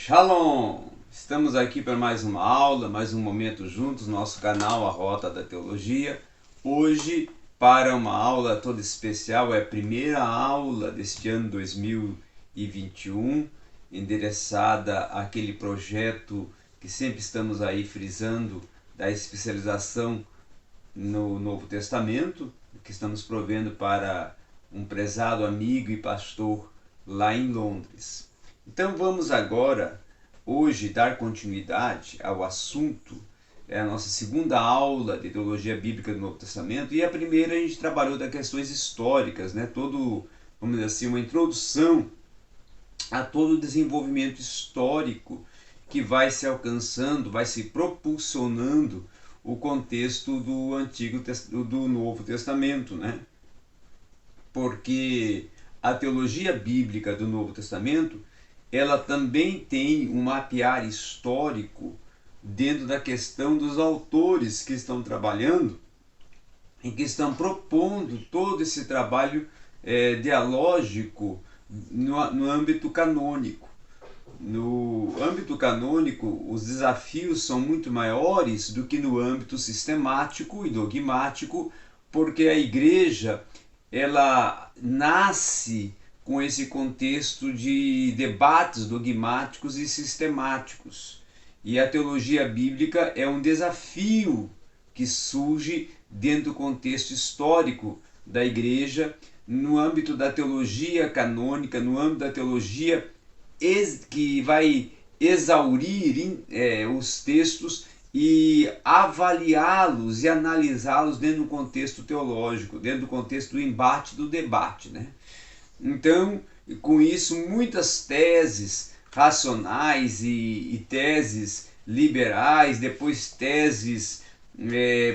Shalom! Estamos aqui para mais uma aula, mais um momento juntos, nosso canal A Rota da Teologia. Hoje, para uma aula toda especial, é a primeira aula deste ano 2021, endereçada àquele projeto que sempre estamos aí frisando, da especialização no Novo Testamento, que estamos provendo para um prezado amigo e pastor lá em Londres. Então vamos agora, hoje, dar continuidade ao assunto. É a nossa segunda aula de teologia bíblica do Novo Testamento, e a primeira a gente trabalhou das questões históricas, né? Vamos dizer assim, uma introdução a todo o desenvolvimento histórico que vai se alcançando, vai se propulsionando o contexto do Novo Testamento, né? Porque a teologia bíblica do Novo Testamento, ela também tem um mapear histórico dentro da questão dos autores que estão trabalhando e que estão propondo todo esse trabalho dialógico no âmbito canônico. No âmbito canônico, os desafios são muito maiores do que no âmbito sistemático e dogmático, porque a igreja ela nasce com esse contexto de debates dogmáticos e sistemáticos. E a teologia bíblica é um desafio que surge dentro do contexto histórico da igreja, no âmbito da teologia canônica, no âmbito da teologia que vai exaurir os textos e avaliá-los e analisá-los dentro do contexto teológico, dentro do contexto do embate, do debate, né? Então, com isso, muitas teses racionais e teses liberais, depois teses,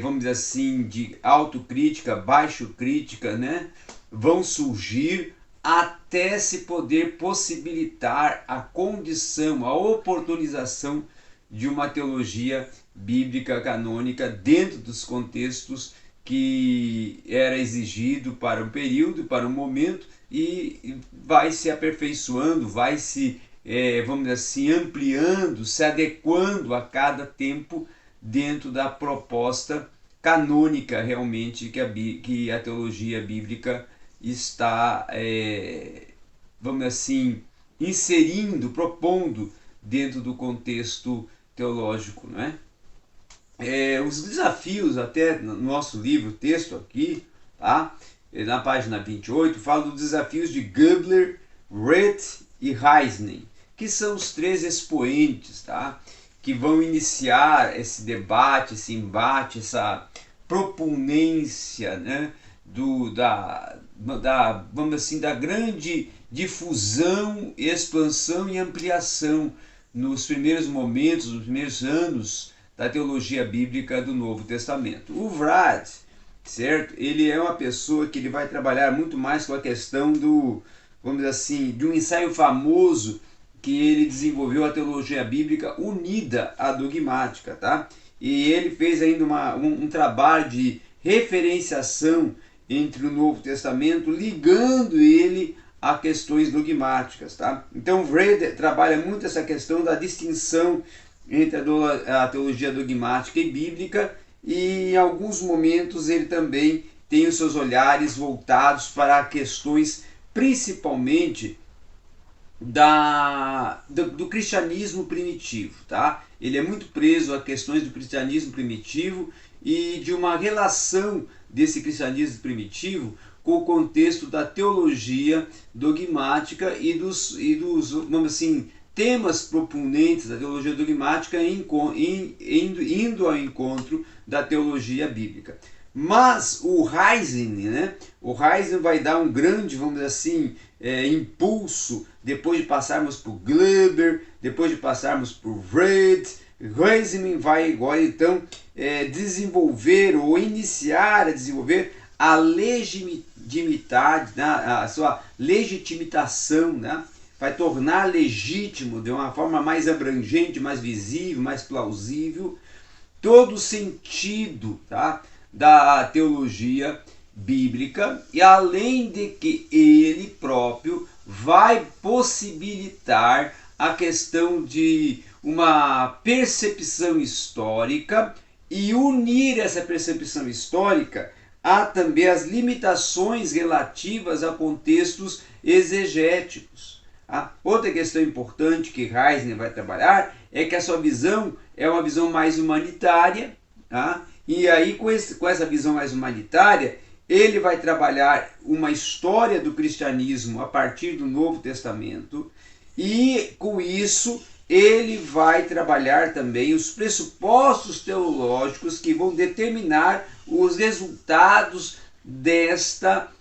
vamos dizer assim, de autocrítica, baixo-crítica, né, vão surgir até se poder possibilitar a condição, a oportunização de uma teologia bíblica canônica dentro dos contextos que era exigido para um período, para um momento, e vai se aperfeiçoando, vai se, vamos dizer assim, ampliando, se adequando a cada tempo dentro da proposta canônica realmente que a teologia bíblica está, vamos dizer assim, inserindo, propondo dentro do contexto teológico, não é? Os desafios, até no nosso livro, texto aqui, tá? Na página 28, fala dos desafios de Gubler, Rett e Heisning, que são os três expoentes, tá? Que vão iniciar esse debate, esse embate, essa proponência, né? Vamos assim, da grande difusão, expansão e ampliação nos primeiros momentos, nos primeiros anos da teologia bíblica do Novo Testamento. O Wright, certo? Ele é uma pessoa que ele vai trabalhar muito mais com a questão vamos dizer assim, de um ensaio famoso que ele desenvolveu, a teologia bíblica unida à dogmática, tá? E ele fez ainda um trabalho de referenciação entre o Novo Testamento, ligando ele a questões dogmáticas, tá? Então, Wright trabalha muito essa questão da distinção entre a teologia dogmática e bíblica, e em alguns momentos ele também tem os seus olhares voltados para questões principalmente do cristianismo primitivo, tá? Ele é muito preso a questões do cristianismo primitivo e de uma relação desse cristianismo primitivo com o contexto da teologia dogmática e dos vamos assim, temas proponentes da teologia dogmática indo ao encontro da teologia bíblica. Mas o Heisning, né? O Heisning vai dar um grande, vamos dizer assim, impulso depois de passarmos por Gubler, depois de passarmos por Wright. Heisning vai agora então desenvolver ou iniciar a desenvolver a legitimidade, né? A sua legitimação, né? Vai tornar legítimo de uma forma mais abrangente, mais visível, mais plausível, todo o sentido, tá, da teologia bíblica, e além de que ele próprio vai possibilitar a questão de uma percepção histórica e unir essa percepção histórica a também as limitações relativas a contextos exegéticos. Outra questão importante que Reisner vai trabalhar é que a sua visão é uma visão mais humanitária, e aí com essa visão mais humanitária, ele vai trabalhar uma história do cristianismo a partir do Novo Testamento, e com isso ele vai trabalhar também os pressupostos teológicos que vão determinar os resultados desta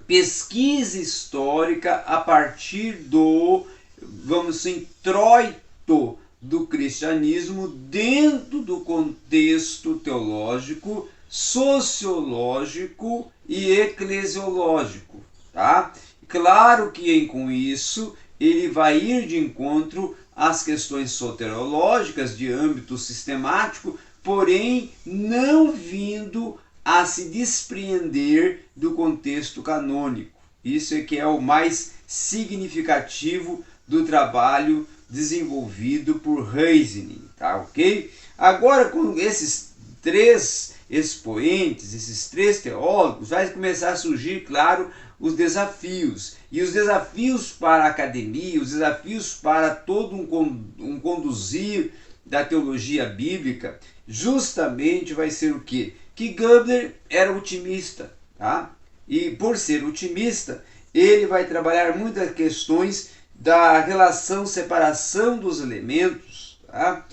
pesquisa histórica a partir do, vamos dizer, introito do cristianismo dentro do contexto teológico, sociológico e eclesiológico, tá? Claro que com isso ele vai ir de encontro às questões soteriológicas de âmbito sistemático, porém não vindo a se despreender do contexto canônico. Isso é que é o mais significativo do trabalho desenvolvido por Reisner, tá ok? Agora, com esses três expoentes, esses três teólogos, vai começar a surgir, claro, os desafios. E os desafios para a academia, os desafios para todo um conduzir da teologia bíblica, justamente vai ser o quê? Que Gubler era otimista, tá? E por ser otimista, ele vai trabalhar muitas questões da relação, separação dos elementos, tá?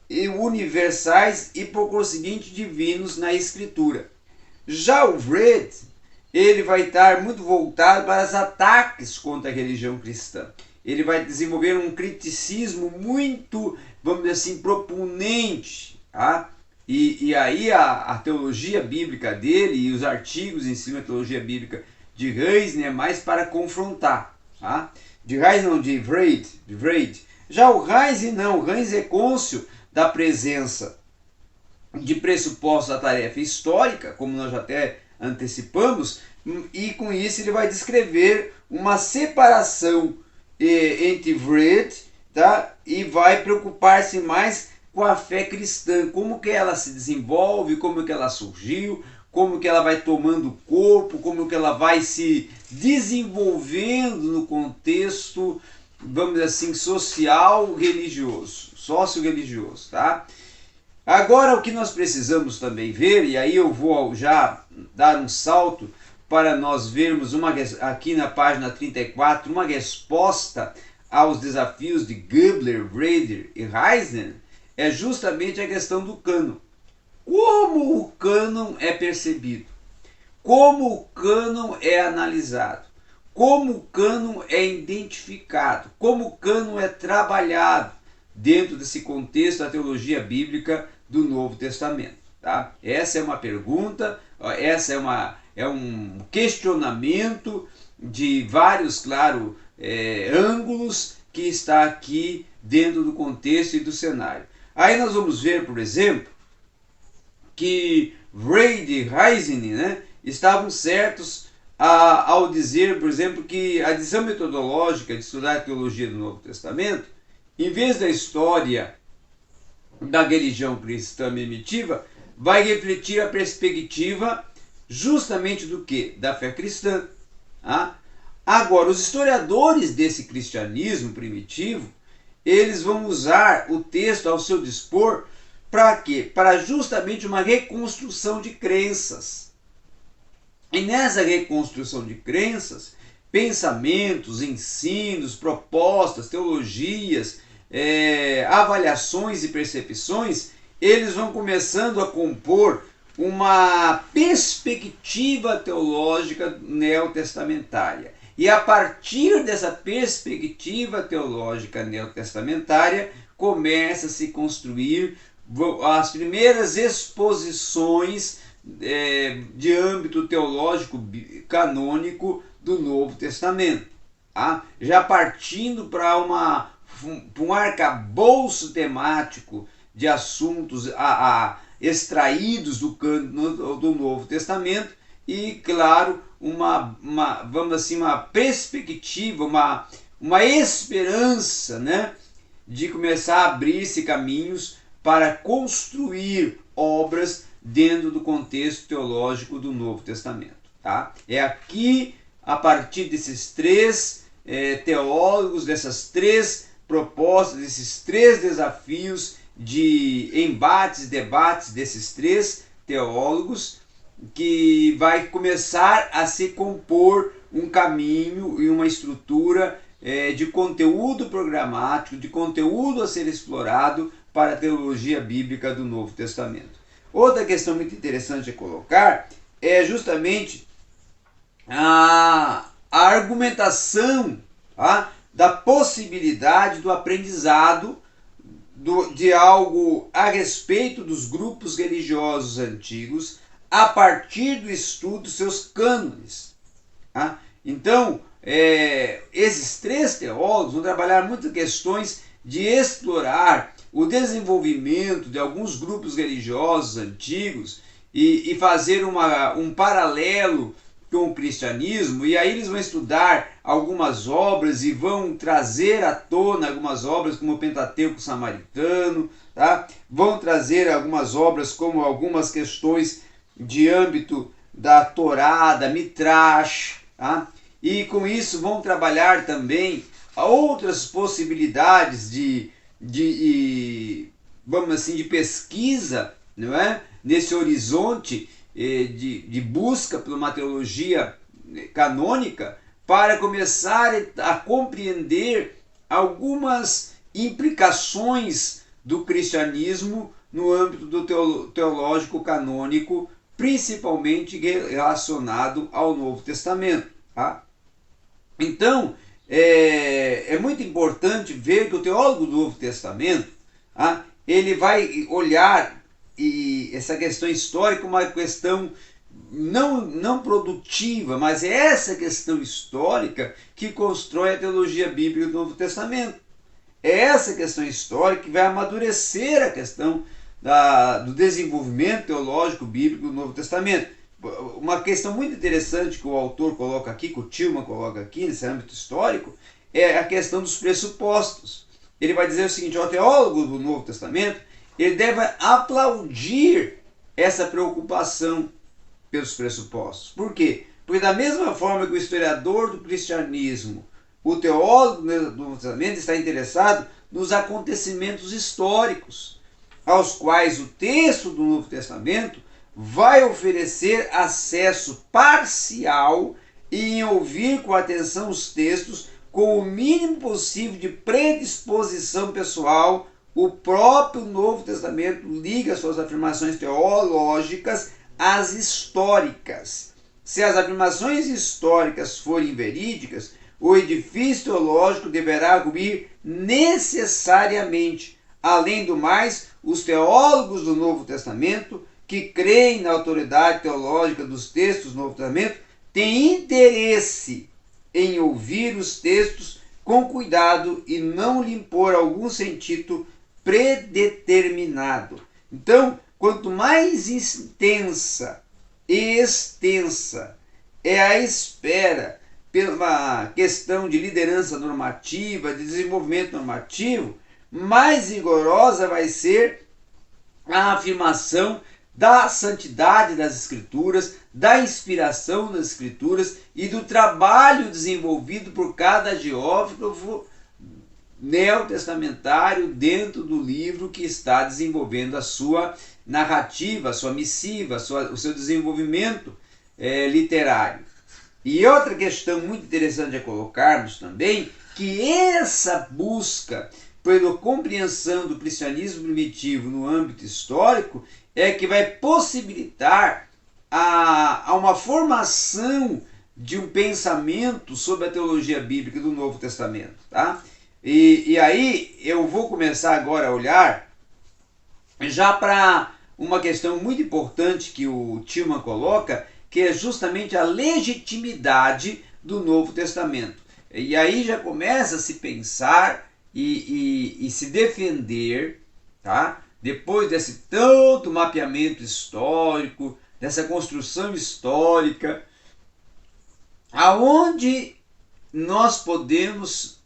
E universais e por conseguinte divinos na escritura. Já o Wrede, ele vai estar muito voltado para os ataques contra a religião cristã. Ele vai desenvolver um criticismo muito, vamos dizer assim, proponente, tá? E aí a teologia bíblica dele e os artigos em cima da teologia bíblica de Reisner é mais para confrontar, tá? De Reisner não, de Wrede. Já o Reisner não, o Reisner é cônscio da presença de pressupostos da tarefa histórica, como nós já até antecipamos, e com isso ele vai descrever uma separação entre Wrede, tá? E vai preocupar-se mais com a fé cristã, como que ela se desenvolve, como que ela surgiu, como que ela vai tomando corpo, como que ela vai se desenvolvendo no contexto, vamos dizer assim, social religioso, sócio-religioso, tá? Agora o que nós precisamos também ver, e aí eu vou já dar um salto para nós vermos aqui na página 34 uma resposta aos desafios de Gubler, Wrede e Reisner, é justamente a questão do cânon. Como o cânon é percebido? Como o cânon é analisado? Como o cânon é identificado? Como o cânon é trabalhado dentro desse contexto da teologia bíblica do Novo Testamento? Tá? Essa é uma pergunta, essa é um questionamento de vários, claro, ângulos que está aqui dentro do contexto e do cenário. Aí nós vamos ver, por exemplo, que Wrede e Reisner, né, estavam certos ao dizer, por exemplo, que a decisão metodológica de estudar a teologia do Novo Testamento, em vez da história da religião cristã primitiva, vai refletir a perspectiva justamente do que? Da fé cristã. Tá? Agora, os historiadores desse cristianismo primitivo, eles vão usar o texto ao seu dispor para quê? Para justamente uma reconstrução de crenças. E nessa reconstrução de crenças, pensamentos, ensinos, propostas, teologias, avaliações e percepções, eles vão começando a compor uma perspectiva teológica neotestamentária. E a partir dessa perspectiva teológica neotestamentária, começa a se construir as primeiras exposições de âmbito teológico canônico do Novo Testamento. Tá? Já partindo para um arcabouço temático de assuntos extraídos do cânone do Novo Testamento e, claro, vamos assim, uma perspectiva, uma esperança, né, de começar a abrir-se caminhos para construir obras dentro do contexto teológico do Novo Testamento. Tá? É aqui, a partir desses três teólogos, dessas três propostas, desses três desafios de embates, debates desses três teólogos, que vai começar a se compor um caminho e uma estrutura de conteúdo programático, de conteúdo a ser explorado para a teologia bíblica do Novo Testamento. Outra questão muito interessante a colocar é justamente a argumentação, tá, da possibilidade do aprendizado de algo a respeito dos grupos religiosos antigos a partir do estudo dos seus cânones. Tá? Então, esses três teólogos vão trabalhar muitas questões de explorar o desenvolvimento de alguns grupos religiosos antigos e fazer um paralelo com o cristianismo, e aí eles vão estudar algumas obras e vão trazer à tona algumas obras como o Pentateuco Samaritano, tá? Vão trazer algumas obras como algumas questões de âmbito da Torá, da Midrash, tá? E com isso vão trabalhar também outras possibilidades vamos assim, de pesquisa, não é? Nesse horizonte de busca por uma teologia canônica, para começar a compreender algumas implicações do cristianismo no âmbito do teológico canônico, principalmente relacionado ao Novo Testamento. Tá? Então, é muito importante ver que o teólogo do Novo Testamento, tá, ele vai olhar essa questão histórica como uma questão não produtiva, mas é essa questão histórica que constrói a teologia bíblica do Novo Testamento. É essa questão histórica que vai amadurecer a questão do desenvolvimento teológico bíblico do Novo Testamento. Uma questão muito interessante que o autor coloca aqui, que o Tilman coloca aqui nesse âmbito histórico, é a questão dos pressupostos. Ele vai dizer o seguinte: o teólogo do Novo Testamento, ele deve aplaudir essa preocupação pelos pressupostos. Por quê? Porque da mesma forma que o historiador do cristianismo, o teólogo do Novo Testamento está interessado nos acontecimentos históricos, aos quais o texto do Novo Testamento vai oferecer acesso parcial e em ouvir com atenção os textos com o mínimo possível de predisposição pessoal. O próprio Novo Testamento liga suas afirmações teológicas às históricas. Se as afirmações históricas forem verídicas, o edifício teológico deverá cobrir necessariamente. Além do mais, os teólogos do Novo Testamento, que creem na autoridade teológica dos textos do Novo Testamento, têm interesse em ouvir os textos com cuidado e não lhe impor algum sentido predeterminado. Então, quanto mais extensa e extensa é a espera pela questão de liderança normativa, de desenvolvimento normativo, mais rigorosa vai ser a afirmação da santidade das Escrituras, da inspiração das Escrituras e do trabalho desenvolvido por cada geógrafo neotestamentário dentro do livro que está desenvolvendo a sua narrativa, a sua missiva, o seu desenvolvimento literário. E outra questão muito interessante a colocarmos também, que essa busca pela compreensão do cristianismo primitivo no âmbito histórico é que vai possibilitar a uma formação de um pensamento sobre a teologia bíblica do Novo Testamento. Tá? E aí eu vou começar agora a olhar já para uma questão muito importante que o Tilman coloca, que é justamente a legitimidade do Novo Testamento. E aí já começa a se pensar e se defender, tá? Depois desse tanto mapeamento histórico, dessa construção histórica, aonde nós podemos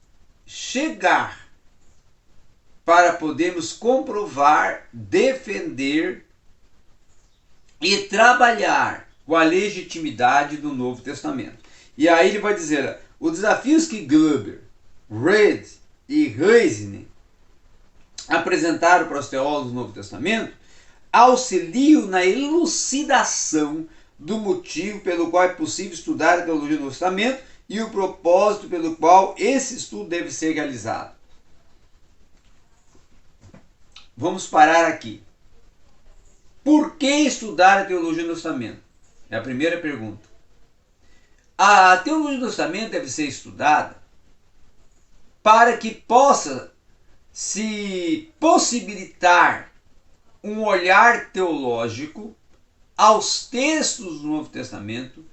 chegar para podermos comprovar, defender e trabalhar com a legitimidade do Novo Testamento. E aí ele vai dizer, os desafios que Gruber, Reid e Heisner apresentaram para os teólogos do Novo Testamento auxiliam na elucidação do motivo pelo qual é possível estudar a teologia do Novo Testamento e o propósito pelo qual esse estudo deve ser realizado. Vamos parar aqui. Por que estudar a teologia do Novo Testamento? É a primeira pergunta. A teologia do Novo Testamento deve ser estudada para que possa se possibilitar um olhar teológico aos textos do Novo Testamento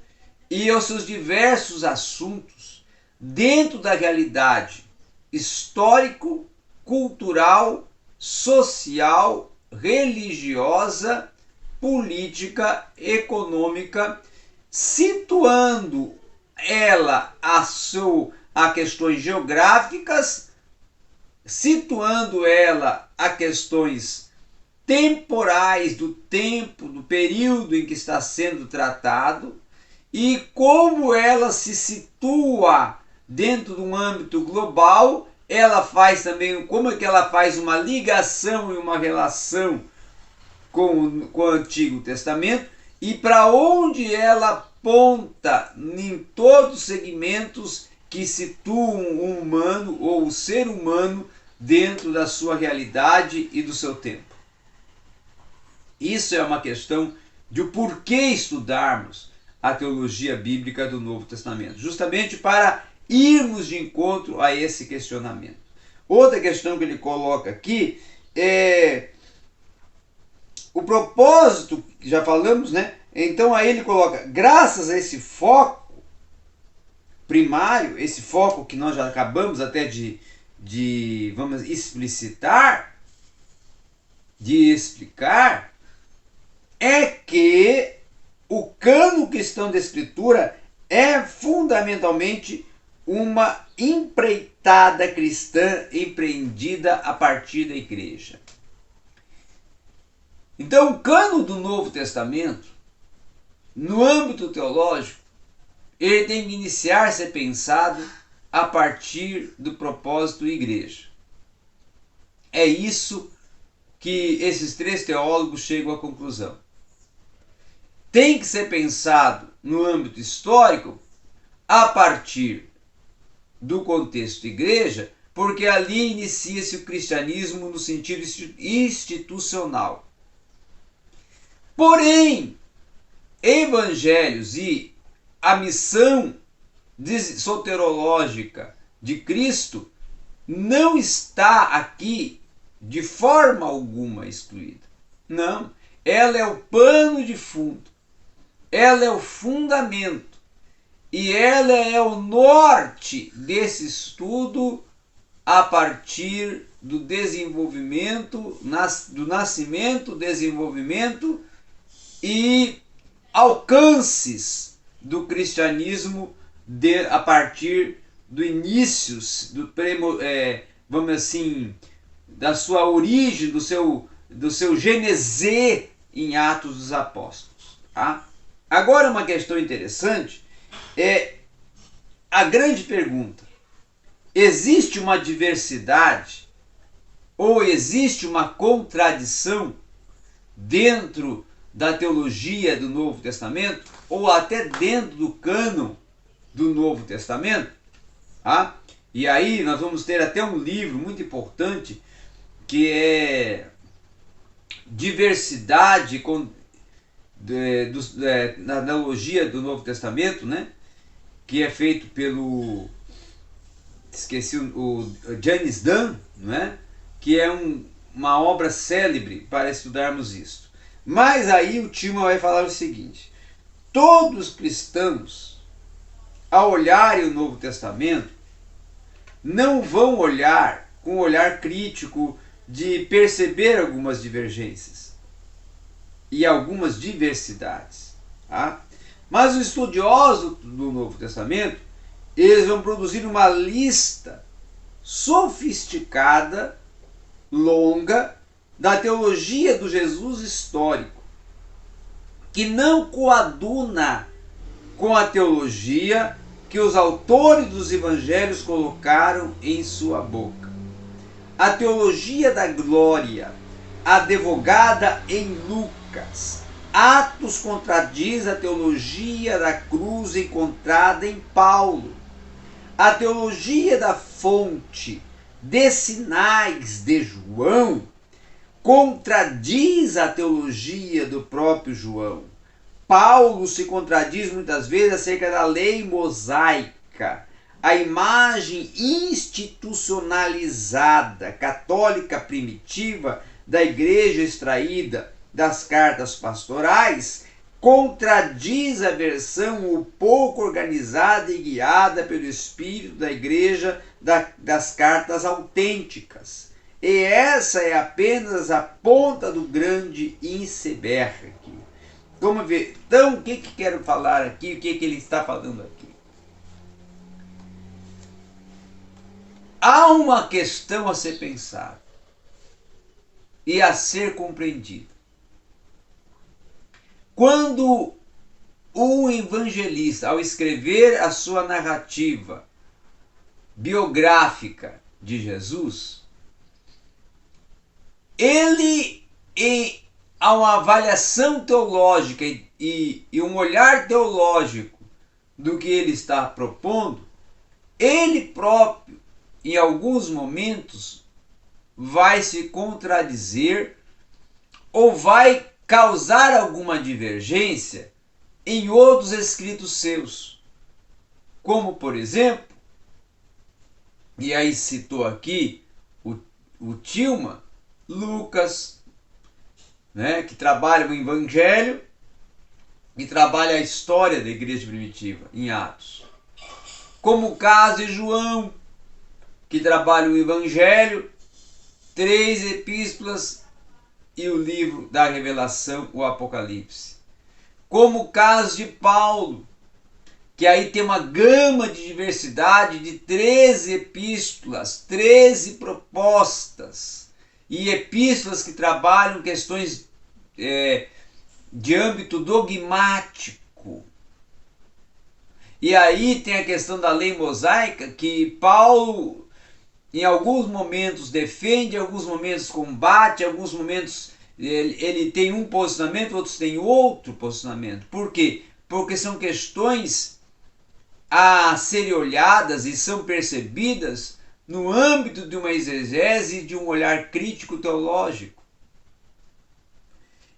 e aos seus diversos assuntos dentro da realidade histórico, cultural, social, religiosa, política, econômica, situando ela a questões geográficas, situando ela a questões temporais do tempo, do período em que está sendo tratado e como ela se situa dentro de um âmbito global. Ela faz também, como é que ela faz uma ligação e uma relação com o Antigo Testamento e para onde ela aponta em todos os segmentos que situam o humano ou o ser humano dentro da sua realidade e do seu tempo. Isso é uma questão de o porquê estudarmos a teologia bíblica do Novo Testamento, justamente para irmos de encontro a esse questionamento. Outra questão que ele coloca aqui é o propósito, que já falamos, né? Então aí ele coloca, graças a esse foco primário, esse foco que nós já acabamos até de vamos explicitar, de explicar, é que o cânon cristão da Escritura é fundamentalmente uma empreitada cristã empreendida a partir da igreja. Então, o cânon do Novo Testamento, no âmbito teológico, ele tem que iniciar a ser pensado a partir do propósito igreja. É isso que esses três teólogos chegam à conclusão. Tem que ser pensado no âmbito histórico a partir do contexto igreja, porque ali inicia-se o cristianismo no sentido institucional. Porém, evangelhos e a missão soterológica de Cristo não está aqui de forma alguma excluída. Não, ela é o pano de fundo, ela é o fundamento e ela é o norte desse estudo a partir do desenvolvimento, do nascimento, desenvolvimento e alcances do cristianismo a partir do início, vamos assim, da sua origem, do seu genese em Atos dos Apóstolos. Tá? Agora uma questão interessante é a grande pergunta: existe uma diversidade ou existe uma contradição dentro da teologia do Novo Testamento ou até dentro do cânon do Novo Testamento? Ah, e aí nós vamos ter até um livro muito importante que é Diversidade na teologia do Novo Testamento, né? Que é feito pelo, esqueci, o James Dunn, né? Que é uma obra célebre para estudarmos isso. Mas aí o Tilman vai falar o seguinte: todos os cristãos, ao olharem o Novo Testamento, não vão olhar com um olhar crítico de perceber algumas divergências e algumas diversidades. Tá? Mas os estudiosos do Novo Testamento, eles vão produzir uma lista sofisticada, longa, da teologia do Jesus histórico, que não coaduna com a teologia que os autores dos evangelhos colocaram em sua boca. A teologia da glória, advogada em Lucas, Atos contradiz a teologia da cruz encontrada em Paulo. A teologia da fonte de sinais de João contradiz a teologia do próprio João. Paulo se contradiz muitas vezes acerca da lei mosaica, a imagem institucionalizada católica primitiva da igreja extraída das cartas pastorais, contradiz a versão pouco organizada e guiada pelo espírito da igreja das cartas autênticas. E essa é apenas a ponta do grande iceberg aqui. Vamos ver. Então, o que quero falar aqui? O que ele está falando aqui? Há uma questão a ser pensada e a ser compreendida. Quando um evangelista, ao escrever a sua narrativa biográfica de Jesus, ele, a uma avaliação teológica e um olhar teológico do que ele está propondo, ele próprio, em alguns momentos, vai se contradizer ou vai causar alguma divergência em outros escritos seus. Como, por exemplo, e aí citou aqui o Tilman, Lucas, né, que trabalha o Evangelho e trabalha a história da igreja primitiva em Atos. Como o caso de João, que trabalha o Evangelho, 3 epístolas e o livro da Revelação, o Apocalipse. Como o caso de Paulo, que aí tem uma gama de diversidade de 13 epístolas, 13 propostas, e epístolas que trabalham questões de âmbito dogmático. E aí tem a questão da lei mosaica, que Paulo, em alguns momentos defende, em alguns momentos combate, em alguns momentos ele tem um posicionamento, outros têm outro posicionamento. Por quê? Porque são questões a serem olhadas e são percebidas no âmbito de uma exegese e de um olhar crítico teológico.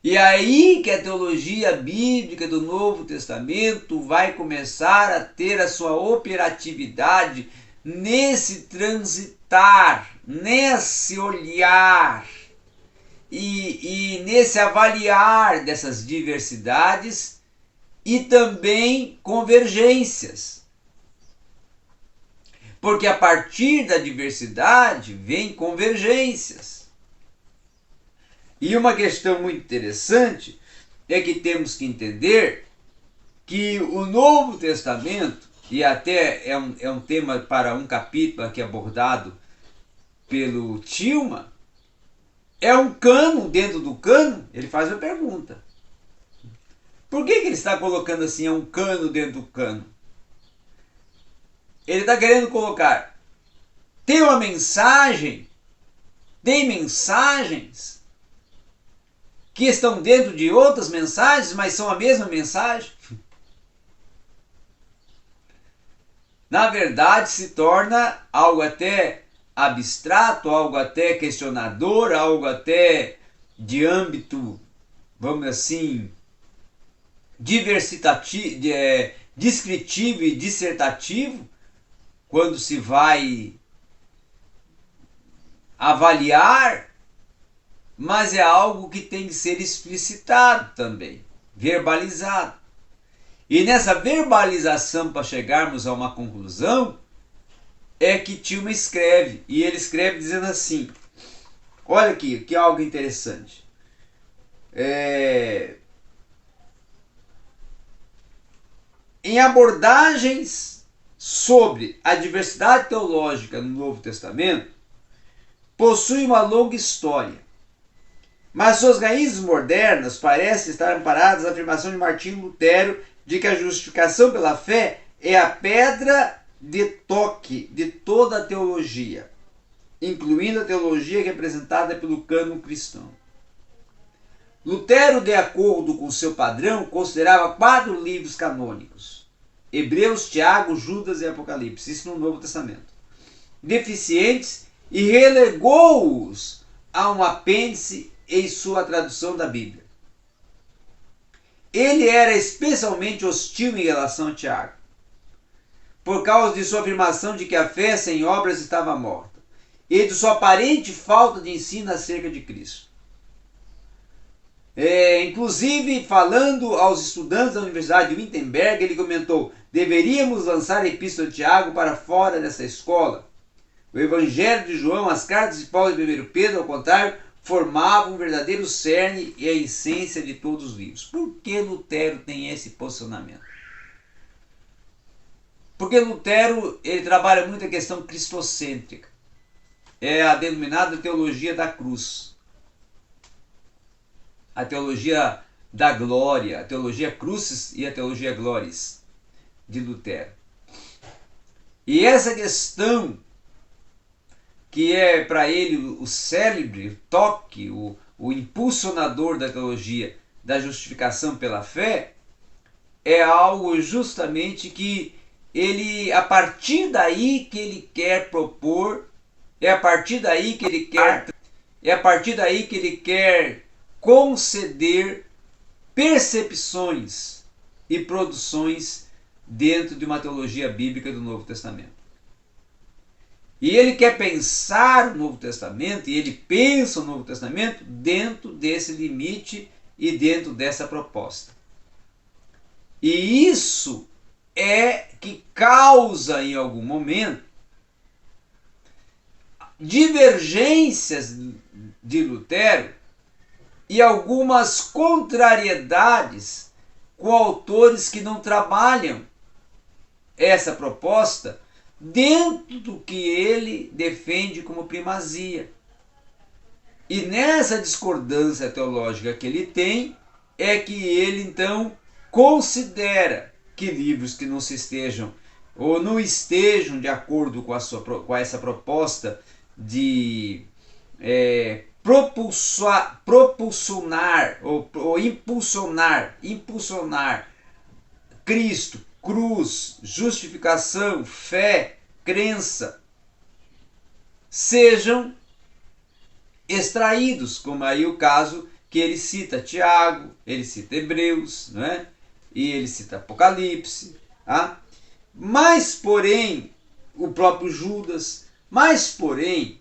E aí que a teologia bíblica do Novo Testamento vai começar a ter a sua operatividade nesse transitar, nesse olhar e nesse avaliar dessas diversidades e também convergências. Porque a partir da diversidade vem convergências. E uma questão muito interessante é que temos que entender que o Novo Testamento, e até é um tema para um capítulo aqui abordado pelo Tilman, é um cânon dentro do cânon. Ele faz a pergunta: por que ele está colocando assim, é um cânon dentro do cânon? Ele está querendo colocar, tem uma mensagem, tem mensagens que estão dentro de outras mensagens, mas são a mesma mensagem. Na verdade, se torna algo até abstrato, algo até questionador, algo até de âmbito, vamos assim, descritivo e dissertativo, quando se vai avaliar, mas é algo que tem que ser explicitado também, verbalizado. E nessa verbalização, para chegarmos a uma conclusão, é que Tilman escreve, e ele escreve dizendo assim, olha aqui, que algo interessante. Em abordagens sobre a diversidade teológica no Novo Testamento possui uma longa história, mas suas raízes modernas parecem estar amparadas na afirmação de Martinho Lutero de que a justificação pela fé é a pedra de toque de toda a teologia, incluindo a teologia representada pelo cânon cristão. Lutero, de acordo com seu padrão, considerava 4 livros canônicos: Hebreus, Tiago, Judas e Apocalipse, isso no Novo Testamento, deficientes, e relegou-os a um apêndice em sua tradução da Bíblia. Ele era especialmente hostil em relação a Tiago, por causa de sua afirmação de que a fé sem obras estava morta, e de sua aparente falta de ensino acerca de Cristo. Inclusive, falando aos estudantes da Universidade de Wittenberg, ele comentou: deveríamos lançar a Epístola de Tiago para fora dessa escola. O Evangelho de João, as cartas de Paulo e 1 Pedro, ao contrário, formavam um verdadeiro cerne e a essência de todos os livros. Por que Lutero tem esse posicionamento? Porque Lutero ele trabalha muito a questão cristocêntrica. É a denominada teologia da cruz. A teologia da glória, a teologia crucis e a teologia glóris de Lutero. E essa questão, que é para ele o célebre toque, o impulsionador da teologia da justificação pela fé, é algo justamente que ele, a partir daí que ele quer propor, é a partir daí que ele quer conceder percepções e produções dentro de uma teologia bíblica do Novo Testamento. E ele quer pensar o Novo Testamento, e ele pensa o Novo Testamento dentro desse limite e dentro dessa proposta. E isso é que causa em algum momento divergências de Lutero e algumas contrariedades com autores que não trabalham essa proposta dentro do que ele defende como primazia. E nessa discordância teológica que ele tem, é que ele então considera que livros que não se estejam ou não estejam de acordo com essa proposta de impulsionar Cristo, cruz, justificação, fé, crença, sejam extraídos, como aí o caso que ele cita Tiago, ele cita Hebreus, não é? E ele cita Apocalipse, tá? Mas porém, o próprio Judas, mas porém,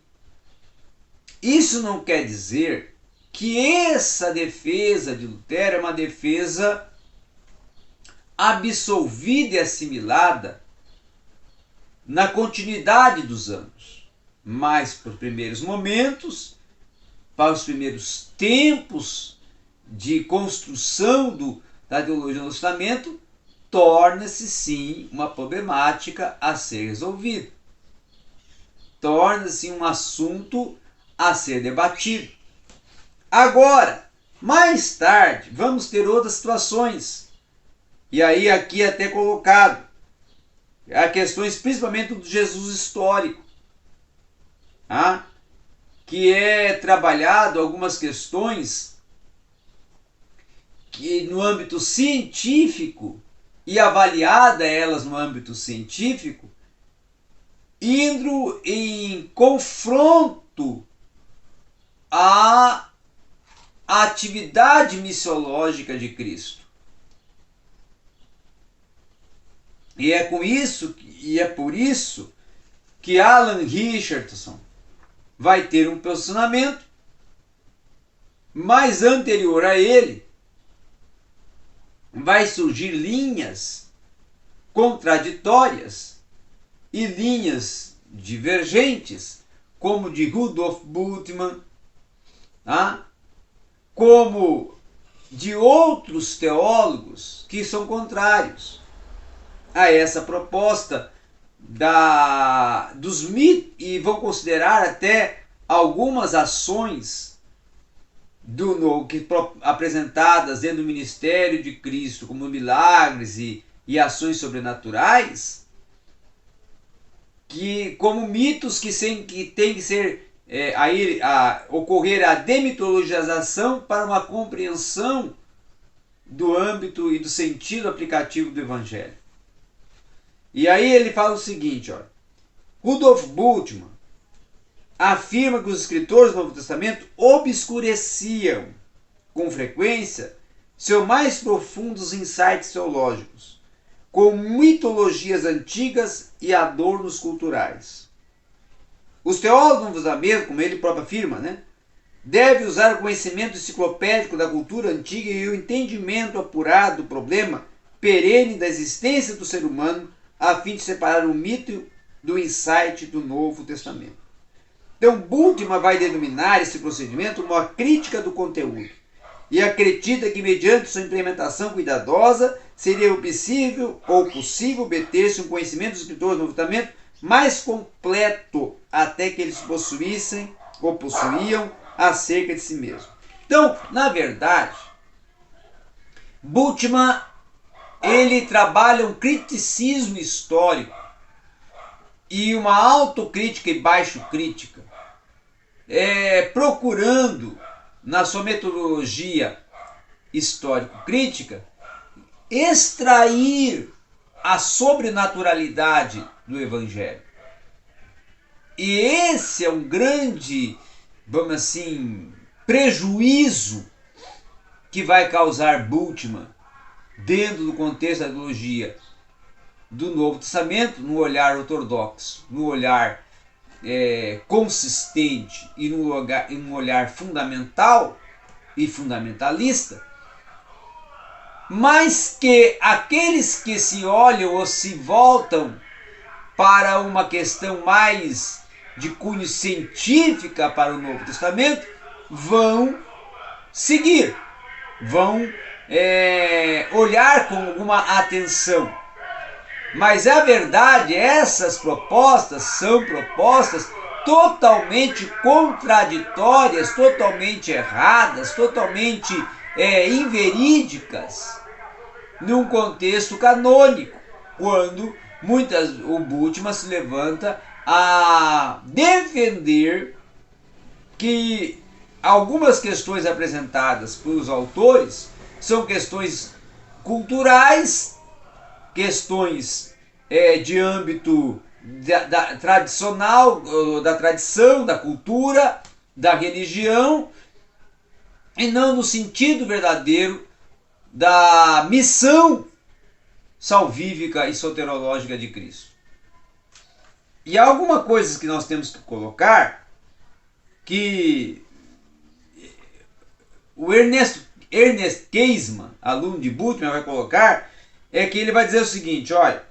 isso não quer dizer que essa defesa de Lutero é uma defesa absolvida e assimilada na continuidade dos anos, mas para os primeiros momentos, para os primeiros tempos de construção da teologia do Testamento, torna-se sim uma problemática a ser resolvida. Torna-se um assunto a ser debatido. Agora, mais tarde, vamos ter outras situações. E aí aqui até colocado há questões principalmente do Jesus histórico, tá? Que é trabalhado algumas questões que no âmbito científico e avaliada elas no âmbito científico, indo em confronto à atividade missiológica de Cristo. E é por isso que Alan Richardson vai ter um posicionamento, mas anterior a ele vai surgir linhas contraditórias e linhas divergentes, como de Rudolf Bultmann, tá? Como de outros teólogos que são contrários a essa proposta dos mitos e vão considerar até algumas ações do novo que apresentadas dentro do ministério de Cristo como milagres e ações sobrenaturais, que como mitos que tem que ser ocorrer a demitologização para uma compreensão do âmbito e do sentido aplicativo do Evangelho. E aí ele fala o seguinte, olha, Rudolf Bultmann afirma que os escritores do Novo Testamento obscureciam com frequência seus mais profundos insights teológicos, com mitologias antigas e adornos culturais. Os teólogos do Novo Testamento, como ele próprio afirma, devem usar o conhecimento enciclopédico da cultura antiga e o entendimento apurado do problema perene da existência do ser humano a fim de separar o mito do insight do Novo Testamento. Então, Bultmann vai denominar esse procedimento uma crítica do conteúdo e acredita que, mediante sua implementação cuidadosa, seria possível obter-se um conhecimento dos escritores do Novo Testamento mais completo até que eles possuíam acerca de si mesmo. Então, na verdade, Bultmann ele trabalha um criticismo histórico e uma autocrítica e baixo-crítica, procurando, na sua metodologia histórico-crítica, extrair a sobrenaturalidade do Evangelho. E esse é um grande, vamos assim, prejuízo que vai causar Bultmann dentro do contexto da teologia do Novo Testamento, no olhar ortodoxo, no olhar consistente e no olhar fundamental e fundamentalista, mas que aqueles que se olham ou se voltam para uma questão mais de cunho científica para o Novo Testamento vão seguir, vão olhar com alguma atenção. Mas a verdade, essas propostas são propostas totalmente contraditórias, totalmente erradas, totalmente inverídicas num contexto canônico, quando o Bultmann se levanta a defender que algumas questões apresentadas pelos autores são questões culturais, questões de âmbito tradicional, da tradição, da cultura, da religião, e não no sentido verdadeiro da missão salvífica e soterológica de Cristo. E há alguma coisa que nós temos que colocar que o Ernest Käsemann, aluno de Bultmann, vai colocar, é que ele vai dizer o seguinte, olha,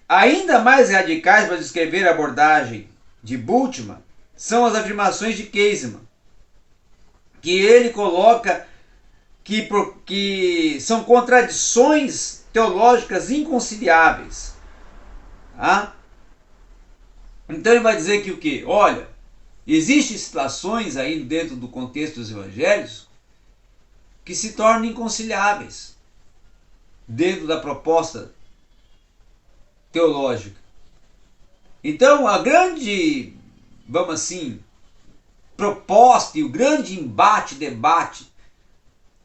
ainda mais radicais para descrever a abordagem de Bultmann são as afirmações de Käsemann, que ele coloca que são contradições teológicas inconciliáveis. Tá? Então ele vai dizer que o quê? Olha, existem situações aí dentro do contexto dos evangelhos que se tornam inconciliáveis dentro da proposta teológica. Então a grande, vamos assim, proposta e o grande debate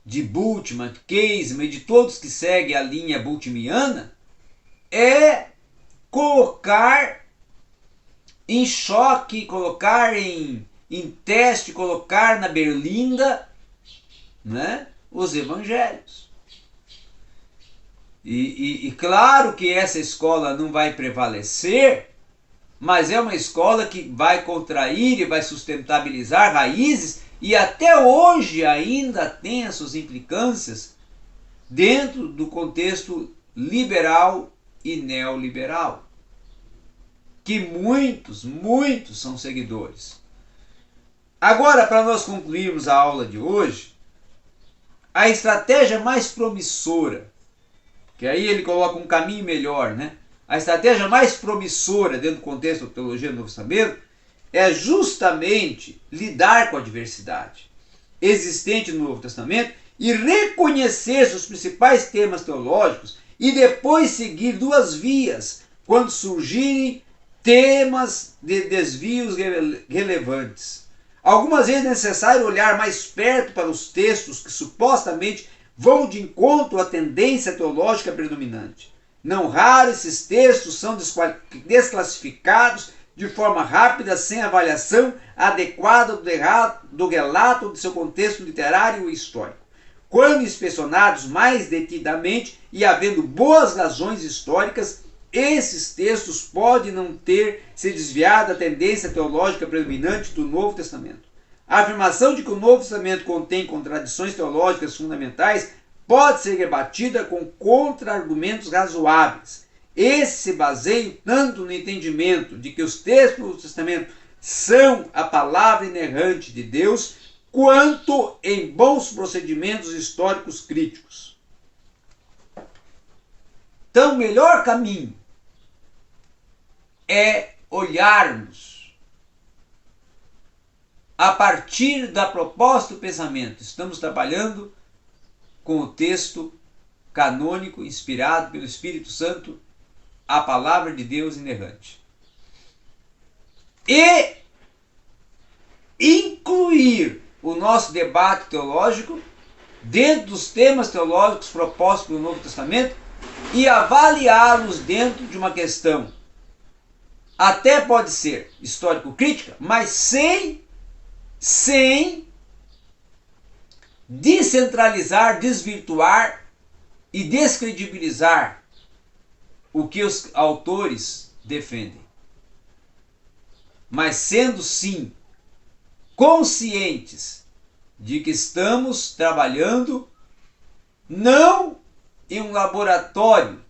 de Bultmann, Käsemann e de todos que seguem a linha bultmanniana é colocar em choque, colocar em teste, colocar na berlinda, os evangelhos. E claro que essa escola não vai prevalecer, mas é uma escola que vai contrair e vai sustentabilizar raízes e até hoje ainda tem as suas implicâncias dentro do contexto liberal e neoliberal, que muitos são seguidores. Agora, para nós concluirmos a aula de hoje, a estratégia mais promissora, que aí ele coloca um caminho melhor, a estratégia mais promissora dentro do contexto da teologia do Novo Testamento é justamente lidar com a diversidade existente no Novo Testamento e reconhecer seus principais temas teológicos e depois seguir duas vias quando surgirem temas de desvios relevantes. Algumas vezes é necessário olhar mais perto para os textos que supostamente vão de encontro à tendência teológica predominante. Não raro esses textos são desclassificados de forma rápida, sem avaliação adequada do relato de seu contexto literário e histórico. Quando inspecionados mais detidamente e havendo boas razões históricas, esses textos podem não ter se desviado da tendência teológica predominante do Novo Testamento. A afirmação de que o Novo Testamento contém contradições teológicas fundamentais pode ser rebatida com contra-argumentos razoáveis. Esse se baseia tanto no entendimento de que os textos do Novo Testamento são a palavra inerrante de Deus, quanto em bons procedimentos históricos críticos. Então, o melhor caminho é olharmos a partir da proposta do pensamento. Estamos trabalhando com o texto canônico, inspirado pelo Espírito Santo, a palavra de Deus inerrante. E incluir o nosso debate teológico dentro dos temas teológicos propostos pelo Novo Testamento e avaliá-los dentro de uma questão até pode ser histórico-crítica, mas sem descentralizar, desvirtuar e descredibilizar o que os autores defendem. Mas sendo sim conscientes de que estamos trabalhando não em um laboratório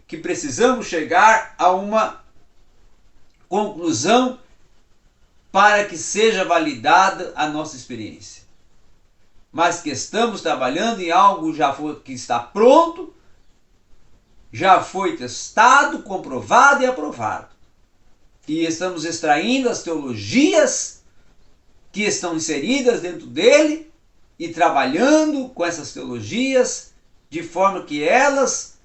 que precisamos chegar a uma conclusão para que seja validada a nossa experiência, mas que estamos trabalhando em algo que está pronto, já foi testado, comprovado e aprovado. E estamos extraindo as teologias que estão inseridas dentro dele e trabalhando com essas teologias de forma que elas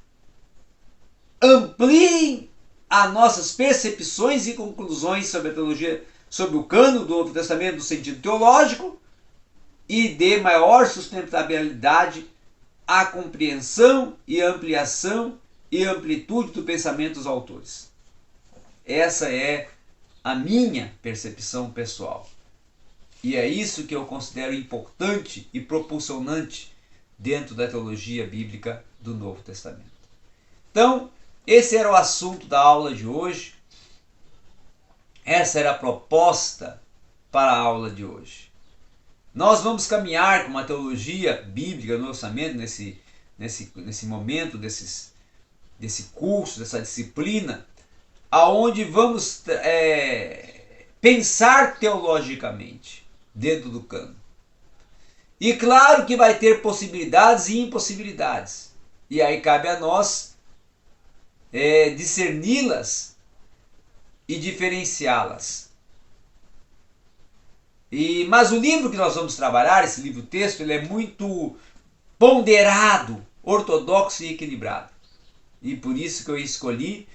ampliem as nossas percepções e conclusões sobre a teologia, sobre o cânon do Novo Testamento no sentido teológico e dê maior sustentabilidade à compreensão e ampliação e amplitude do pensamento dos autores. Essa é a minha percepção pessoal. E é isso que eu considero importante e propulsionante dentro da teologia bíblica do Novo Testamento. Então, esse era o assunto da aula de hoje. Essa era a proposta para a aula de hoje. Nós vamos caminhar com uma teologia bíblica no Novo Testamento nesse momento, desse curso, dessa disciplina, aonde vamos pensar teologicamente dentro do cânon. E claro que vai ter possibilidades e impossibilidades. E aí cabe a nós discerni-las e diferenciá-las. Mas o livro que nós vamos trabalhar, esse livro-texto, ele é muito ponderado, ortodoxo e equilibrado. E por isso que eu escolhi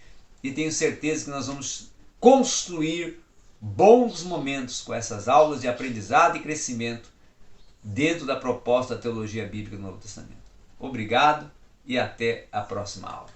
e tenho certeza que nós vamos construir bons momentos com essas aulas de aprendizado e crescimento dentro da proposta da teologia bíblica do Novo Testamento. Obrigado e até a próxima aula.